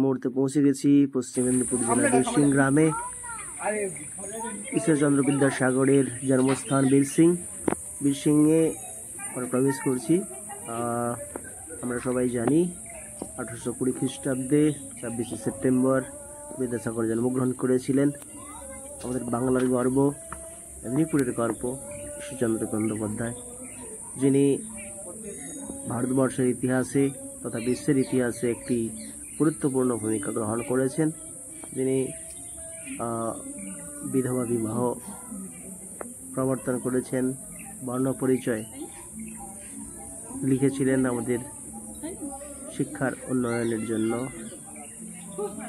মুহূর্তে পৌঁছে গেছি পশ্চিম মেদিনীপুর জেলার বীরসিং গ্রামে। ঈশ্বরচন্দ্র বিদ্যাসাগরের জন্মস্থান বীরসিংয়ে আমরা প্রবেশ করছি। আমরা সবাই জানি 1820 খ্রিস্টাব্দে 26শে সেপ্টেম্বর বিদ্যাসাগর জন্মগ্রহণ করেছিলেন। আমাদের বাংলার গর্ব, মেদিনীপুরের গর্ব ঈশ্বরচন্দ্র বন্দ্যোপাধ্যায়, যিনি ভারতবর্ষের ইতিহাসে তথা বিশ্বের ইতিহাসে একটি গুরুত্বপূর্ণ ভূমিকা গ্রহণ করেছেন। যিনি বিধবা বিবাহ প্রবর্তন করেছেন, বর্ণ পরিচয় লিখেছিলেন আমাদের শিক্ষার উন্নয়নের জন্য।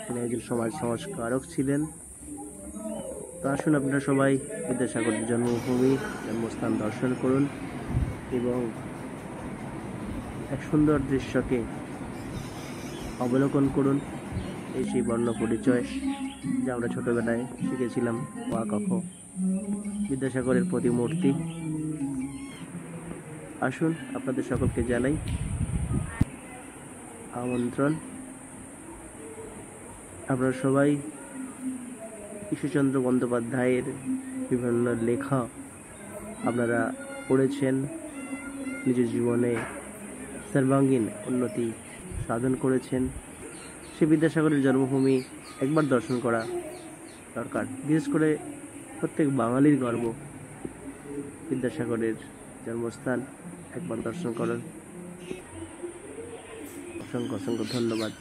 তিনি একজন সমাজ সংস্কারক ছিলেন। তো আসুন আপনারা সবাই বিদ্যাসাগরের জন্মভূমি জন্মস্থান দর্শন করুন এবং এক সুন্দর দৃশ্যকে অবলোকন করুন। এই সেই বর্ণ পরিচয় যা আমরা ছোটবেলায় শিখেছিলাম, ওয়া ক খ, বিদ্যাসাগরের প্রতিমূর্তি। আসুন আপনাদের সকলকে জানাই আমন্ত্রণ। আপনারা সবাই ঈশ্বরচন্দ্র বন্দ্যোপাধ্যায়ের বিভিন্ন লেখা আপনারা পড়েছেন, নিজের জীবনে সর্বাঙ্গীন উন্নতি সাধন করেছেন। সে বিদ্যাসাগরের জন্মভূমি একবার দর্শন করা দরকার। বিশেষ করে প্রত্যেক বাঙালির গর্ব বিদ্যাসাগরের জন্মস্থান একবার দর্শন করুন। অসংখ্য অসংখ্য ধন্যবাদ।